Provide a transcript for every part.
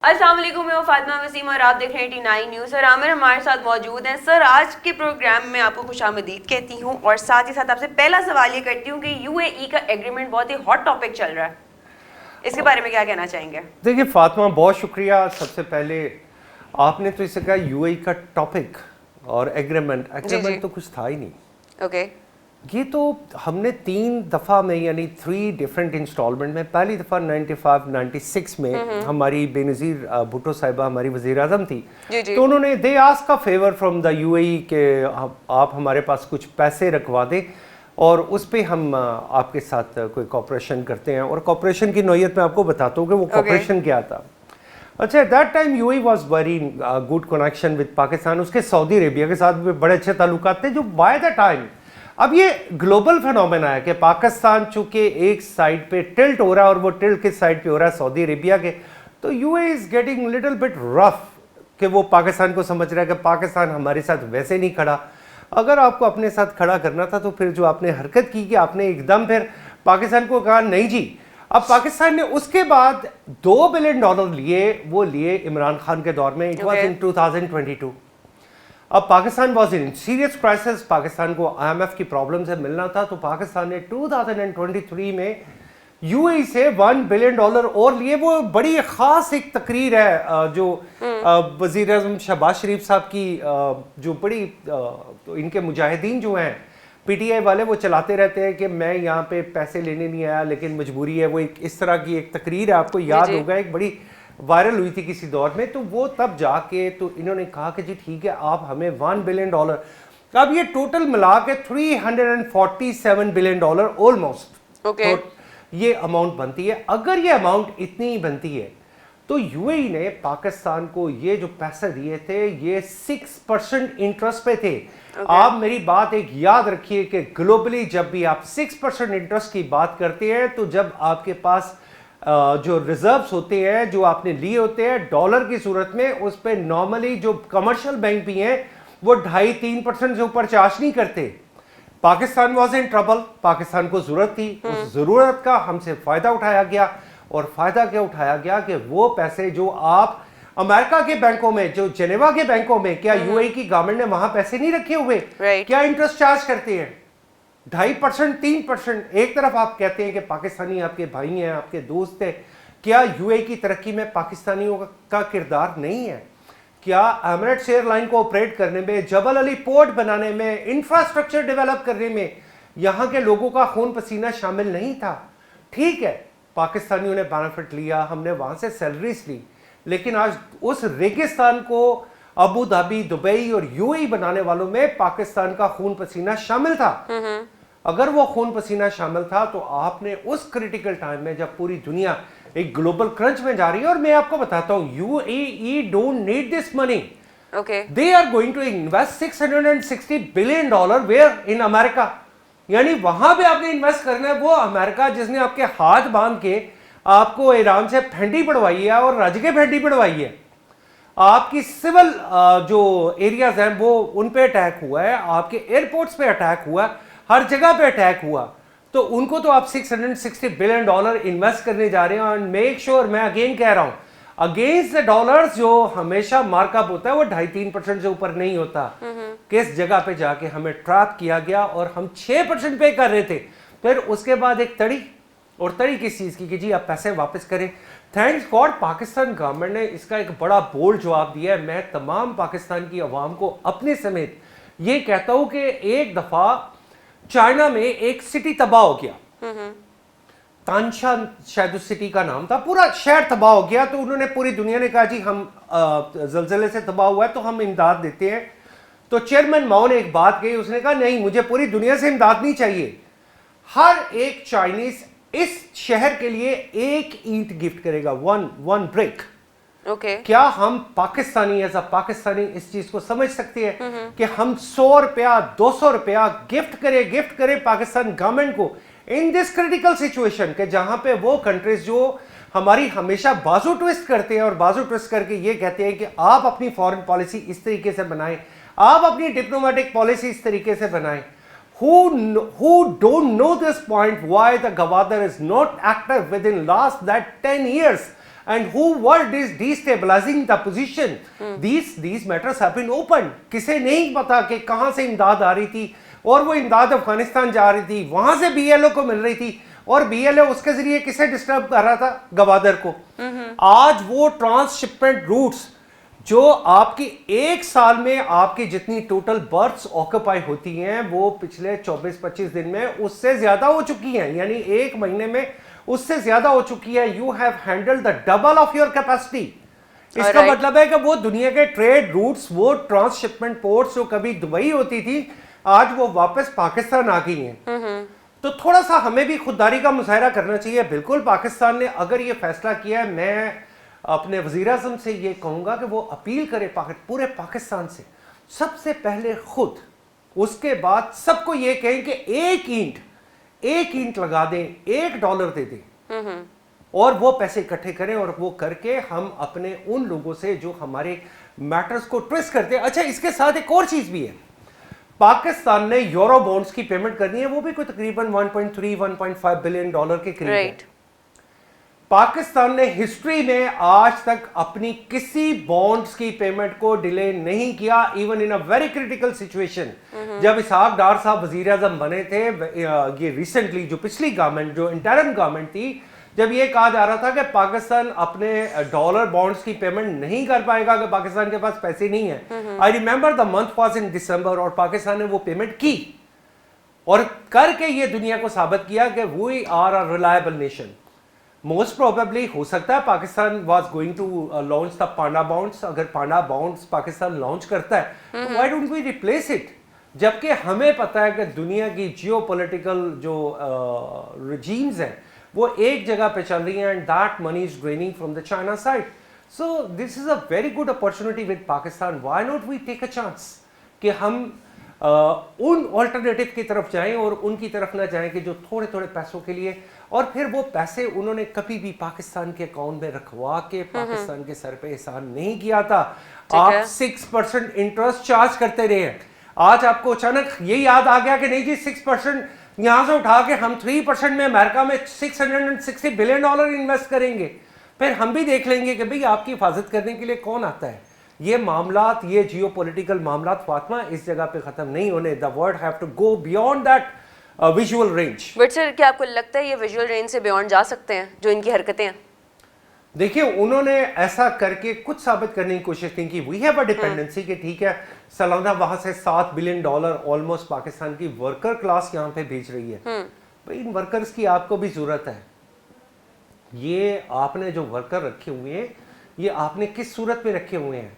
अस्सलाम वालेकुम, मैं हूं फातिमा वसीम और आप देख रहे हैं 89 न्यूज़। और आमिर हमारे साथ मौजूद हैं। सर, आज के प्रोग्राम में आपको खुशामदीद कहती हूं और साथ ही साथ आपसे पहला सवाल ये करती हूं कि यूएई का एग्रीमेंट बहुत ही हॉट टॉपिक चल रहा है, इसके बारे में क्या कहना चाहेंगे? देखिए फातिमा, बहुत शुक्रिया। सबसे पहले आपने तो इसे कहा यूएई का टॉपिक और एग्रीमेंट तो कुछ था ही नहीं। ओके। ये तो हमने 3 दफ़ा में यानी 3 डिफरेंट इंस्टॉलमेंट में, पहली दफ़ा 95-96 में हमारी बेनज़ीर भुट्टो साहिबा हमारी वज़ीर आज़म थी, तो उन्होंने they ask a favour from the UAE के आप हमारे पास कुछ पैसे रखवा दें और उस पर हम आपके साथ कोई कॉपरेशन करते हैं। और कॉपरेशन की नौयत में आपको बताता हूँ कि वो कॉपरेशन क्या था। अच्छा, that time UAE was very good connection with Pakistan. उसके सऊदी अरेबिया के साथ भी बड़े अच्छे ताल्लुकात थे, जो बाय द टाइम अब ये ग्लोबल फिनोमेना है कि पाकिस्तान चूंकि एक साइड पे टिल्ट हो रहा है और वो टिल्ट किस साइड पे हो रहा है, सऊदी अरेबिया के, तो UAE is getting little bit rough कि वो पाकिस्तान को समझ रहा है कि पाकिस्तान हमारे साथ वैसे नहीं खड़ा। अगर आपको अपने साथ खड़ा करना था तो फिर जो आपने हरकत की कि आपने एकदम फिर पाकिस्तान को कहा नहीं जी। अब पाकिस्तान ने उसके बाद $2 बिलियन लिए, वो लिए इमरान खान के दौर में, इट वाज इन 2022। अब Pakistan was in serious crisis, Pakistan को आईएमएफ की प्रॉब्लम से मिलना था, तो पाकिस्तान ने 2023 में यूएई से $1 बिलियन और लिए। वो बड़ी खास एक तकरीर है जो वजीर आज़म शहबाज शरीफ साहब की, जो बड़ी तो इनके मुजाहिदीन जो हैं पीटीआई वाले, वो चलाते रहते हैं कि मैं यहाँ पे पैसे लेने नहीं आया लेकिन मजबूरी है। वो एक इस तरह की एक तकरीर है, आपको याद होगा, एक बड़ी वायरल हुई थी किसी दौर में। तो वो तब जाके तो इन्होंने कहा कि जी ठीक है, आप हमें $1 बिलियन, अब ये टोटल मिला के $347 बिलियन ऑलमोस्ट तो ये अमाउंट बनती है। अगर ये अमाउंट इतनी ही बनती है तो यूएई ने पाकिस्तान को ये जो पैसे दिए थे ये 6% इंटरेस्ट पे थे। आप मेरी बात एक याद रखिए कि ग्लोबली जब भी आप 6% इंटरेस्ट की बात करते हैं, तो जब आपके पास जो रिजर्व्स होते हैं जो आपने लिए होते हैं डॉलर की सूरत में, उस पर नॉर्मली जो कमर्शियल बैंक भी हैं वो 2.5-3% से ऊपर चार्ज नहीं करते। Pakistan was in trouble, Pakistan को जरूरत थी, उस जरूरत का हमसे फायदा उठाया गया। और फायदा क्या उठाया गया कि वो पैसे जो आप अमेरिका के बैंकों में, जो जेनेवा के बैंकों में, क्या यूएई की गवर्नमेंट ने वहां पैसे नहीं रखे हुए? क्या इंटरेस्ट चार्ज करते हैं? 2.5%, 3%। एक तरफ आप कहते हैं कि पाकिस्तानी आपके भाई हैं, आपके दोस्त हैं, क्या यूएई की तरक्की में पाकिस्तानियों का किरदार नहीं है? क्या एमिरेट्स एयरलाइन को ऑपरेट करने में, जबल अली पोर्ट बनाने में, इंफ्रास्ट्रक्चर डेवलप करने में यहां के लोगों का खून पसीना शामिल नहीं था? ठीक है, पाकिस्तानियों ने बेनिफिट लिया, हमने वहां से सैलरीज ली, लेकिन आज उस रेगिस्तान को अबू धाबी, दुबई और यूएई बनाने वालों में पाकिस्तान का खून पसीना शामिल था। अगर वो खून पसीना शामिल था तो आपने उस क्रिटिकल टाइम में, जब पूरी दुनिया एक ग्लोबल क्रंच में जा रही है, और मैं आपको बताता हूं UAE don't need this money, they are going to invest $660 billion where in America. यानी वहां पे आपने इन्वेस्ट करना है, वो अमेरिका जिसने आपके हाथ बांध के आपको ईरान से फेंडी पड़वाई है और रज के फेंडी पड़वाई है। आपकी सिविल जो एरियाज हैं वो उन पे अटैक हुआ है, आपके एयरपोर्ट्स पे अटैक हुआ है, हर जगह पे अटैक हुआ, तो उनको तो आप $660 बिलियन इन्वेस्ट करने जा रहे हैं। और मेक श्योर, मैं अगेन कह रहा हूं, अगेंस्ट द डॉलर्स जो हमेशा मार्कअप होता है वो 2.5-3% से ऊपर नहीं होता। किस जगह पे जाके हमें ट्रैप किया गया और हम 6% पे कर रहे थे, फिर उसके बाद एक तड़ी, और तड़ी किस चीज की कि जी आप पैसे वापस करें। थैंक्स गॉड पाकिस्तान गवर्नमेंट ने इसका एक बड़ा बोल्ड जवाब दिया है। मैं तमाम पाकिस्तान की अवाम को अपने समेत ये कहता हूं कि एक दफा चाइना में एक सिटी तबाह हो गया, तानशा शायद उस सिटी का नाम था, पूरा शहर तबाह हो गया। तो उन्होंने, पूरी दुनिया ने कहा जी हम जलजले से तबाह हुआ है तो हम इमदाद देते हैं। तो चेयरमैन माओ ने एक बात कही, उसने कहा नहीं, मुझे पूरी दुनिया से इमदाद नहीं चाहिए, हर एक चाइनीज इस शहर के लिए एक ईंट गिफ्ट करेगा, वन ब्रिक। क्या हम पाकिस्तानी एज अ पाकिस्तानी इस चीज को समझ सकते हैं कि हम $100, $200 गिफ्ट करें पाकिस्तान गवर्नमेंट को इन दिस क्रिटिकल सिचुएशन, के जहां पे वो कंट्रीज जो हमारी हमेशा बाजू ट्विस्ट करते हैं और बाजू ट्विस्ट करके ये कहते हैं कि आप अपनी फॉरेन पॉलिसी इस तरीके से बनाएं, आप अपनी डिप्लोमेटिक पॉलिसी इस तरीके से बनाएं, who don't know this point, why the Gavadir is not active within last that 10 years and who were destabilizing the position. These matters have been opened. किसे नहीं पता कि कहां से इमदाद आ रही थी, और वो इमदाद अफगानिस्तान जा रही थी, वहां से BLO को मिल रही थी, और BLO उसके जरिए किसे डिस्टर्ब कर रहा था? गवादर को। आज वो ट्रांसशिपमेंट रूट्स जो आपकी एक साल में आपकी जितनी टोटल बर्थ्स ऑक्यूपाई होती हैं वो पिछले 24-25 दिन में उससे ज्यादा हो चुकी हैं, यानी एक महीने में उससे ज्यादा हो चुकी है। You have handled the double of your capacity. इसका मतलब है कि वो दुनिया के ट्रेड रूट्स, वो ट्रांसशिपमेंट पोर्ट्स जो कभी दुबई होती थी, आज वो वापस पाकिस्तान आ गई हैं। तो थोड़ा सा हमें भी खुददारी का मुजाहरा करना चाहिए। बिल्कुल पाकिस्तान ने अगर ये फैसला किया है, मैं अपने वज़ीर-ए-आज़म से ये कहूंगा कि वो अपील करे पूरे पाकिस्तान से, सबसे पहले खुद, उसके बाद सबको ये कहें कि एक ईंट लगा दें, $1 दे दें, और वो पैसे इकट्ठे करें, और वो करके हम अपने उन लोगों से जो हमारे मैटर्स को ट्विस्ट करते हैं। अच्छा, इसके साथ एक और चीज भी है, पाकिस्तान ने यूरो बॉन्ड्स की पेमेंट करनी है, वो भी कोई तकरीबन 1.3-1.5 बिलियन डॉलर के करीब है। पाकिस्तान ने हिस्ट्री में आज तक अपनी किसी बॉन्ड्स की पेमेंट को डिले नहीं किया, even in a very critical situation. जब इसहाक डार साहब वजीर आजम बने थे, ये रिसेंटली जो पिछली गवर्नमेंट, जो इंटरिम गवर्नमेंट थी, जब ये कहा जा रहा था कि पाकिस्तान अपने डॉलर बॉन्ड्स की पेमेंट नहीं कर पाएगा, कि पाकिस्तान के पास पैसे नहीं है, I remember the month was in December, और पाकिस्तान ने वो पेमेंट की और करके ये दुनिया को साबित किया कि we are a reliable nation. Most probably हो सकता है Pakistan was going to launch the panda bonds. अगर पांडा बॉन्ड्स पाकिस्तान लॉन्च करता है तो why don't we replace it, जबकि हमें पता है कि दुनिया की जियोपॉलिटिकल जो रिजीम्स हैं वो एक जगह पे चल रही हैं, and that money is draining from the China side. So this is a very good opportunity with Pakistan. Why not we take a chance कि हम उन ऑल्टरनेटिव की तरफ जाएं और उनकी तरफ ना जाएं कि जो थोड़े थोड़े पैसों के लिए, और फिर वो पैसे उन्होंने कभी भी पाकिस्तान के अकाउंट में रखवा के पाकिस्तान के सर पे एहसान नहीं किया था। आप 6% इंटरेस्ट चार्ज करते रहे हैं। आज आपको अचानक ये याद आ गया कि नहीं जी, 6% यहां से उठा के हम 3% में अमेरिका में $660 बिलियन इन्वेस्ट करेंगे, फिर हम भी देख लेंगे कि भाई आपकी हिफाजत करने के लिए कौन आता है। ये मामलात, ये जियोपॉलिटिकल मामलात फातिमा इस जगह पे खत्म नहीं होने। The world have to go beyond that visual range. But sir, क्या आपको लगता है ये विजुअल रेंज से बियॉन्ड जा सकते हैं जो इनकी हरकतें हैं? देखिए, उन्होंने ऐसा करके कुछ साबित करने की कोशिश की कि वी हैव अ डिपेंडेंसी, कि ठीक है सालाना वहां से $7 बिलियन ऑलमोस्ट पाकिस्तान की वर्कर क्लास यहाँ पे भेज रही है। भाई इन वर्कर्स की आपको भी जरूरत है। ये आपने जो वर्कर रखे हुए हैं, ये आपने किस सूरत में रखे हुए हैं,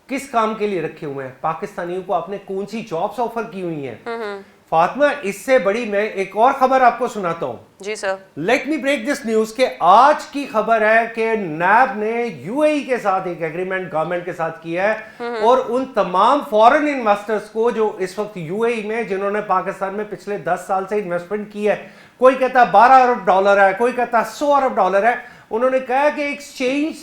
किस काम के लिए रखे हुए हैं? पाकिस्तानियों को आपने कौन सी जॉब्स ऑफर की हुई हैं? फातिमा, इससे बड़ी मैं एक और खबर आपको सुनाता हूं। जी sir. Let me break this news के आज की खबर है कि नैब ने यूएई के साथ एक एग्रीमेंट गवर्नमेंट के साथ किया है, और उन तमाम फॉरेन इन्वेस्टर्स को जो इस वक्त यूएई में, जिन्होंने पाकिस्तान में पिछले 10 साल से इन्वेस्टमेंट की है, कोई कहता $12 अरब है, कोई कहता $100 अरब है, उन्होंने कहा कि exchange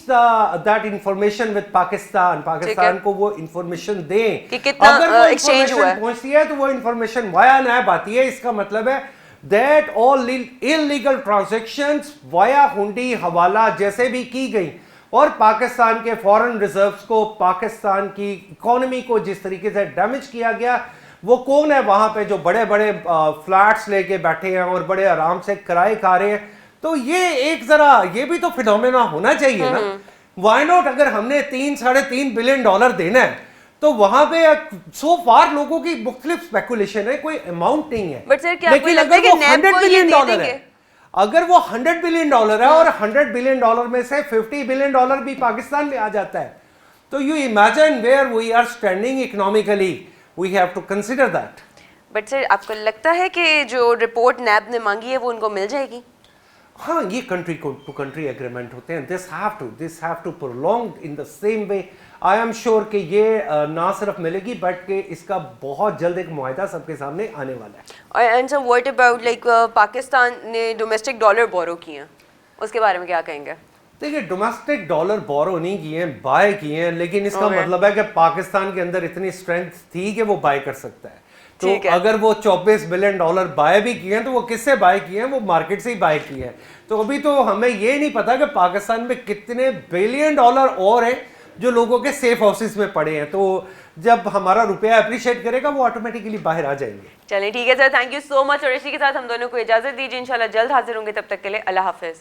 that information with Pakistan को वो इंफॉर्मेशन दें कि कितना अगर वो एक्सचेंज हुआ है, पहुंचती है तो वो इंफॉर्मेशन वाया नैब आती है। इसका मतलब है that all illegal transactions via हुंडी, हवाला जैसे भी की गई, और पाकिस्तान के फॉरेन रिजर्व्स को, पाकिस्तान की इकोनॉमी को जिस तरीके से डैमेज किया गया, वो कौन है वहां पे जो बड़े बड़े फ्लैट्स लेके बैठे हैं और बड़े आराम से किराए खा रहे हैं? तो ये एक जरा ये भी तो फिनोमेना होना चाहिए ना। व्हाई नॉट, अगर हमने $3-3.5 बिलियन देना है तो वहां पे सो फार लोगों की मुख्तलिफ स्पेकुलेशन है, कोई अमाउंट नहीं है। बट सर, क्या लेकिन अगर वो $100 बिलियन है, अगर वो $100 बिलियन है और $100 बिलियन में से $50 बिलियन भी पाकिस्तान में आ जाता है, तो you imagine where we are standing economically. We have to consider that. But sir, आपको लगता है कि जो रिपोर्ट नैब ने मांगी है वो उनको मिल जाएगी? हाँ, ये कंट्री टू कंट्री एग्रीमेंट होते हैं। This have to prolong in the same way. I am sure कि ये ना सिर्फ मिलेगी बट कि इसका बहुत जल्द एक मुआहदा सबके सामने आने वाला है। And sir, what about like Pakistan ने डोमेस्टिक डॉलर बोरो किए हैं, उसके बारे में क्या कहेंगे? देखिए, डोमेस्टिक डॉलर बोरो नहीं किए हैं, बाय किए हैं, लेकिन इसका मतलब है कि पाकिस्तान के अंदर इतनी स्ट्रेंथ थी कि वो बाय कर सकता है। तो अगर वो $24 बिलियन बाय भी किए हैं तो वो किससे बाय किए हैं? वो मार्केट से ही बाय किए हैं। तो अभी तो हमें ये नहीं पता कि पाकिस्तान में कितने बिलियन डॉलर और हैं जो लोगों के सेफ हाउसेस में पड़े हैं। तो जब हमारा रुपया अप्रिशिएट करेगा वो ऑटोमेटिकली बाहर आ जाएंगे। चलिए ठीक है sir, thank you so much. और इसी के साथ हम दोनों को इजाजत दीजिए, इंशाल्लाह जल्द हाजिर होंगे, तब तक के लिए अल्लाह हाफिज।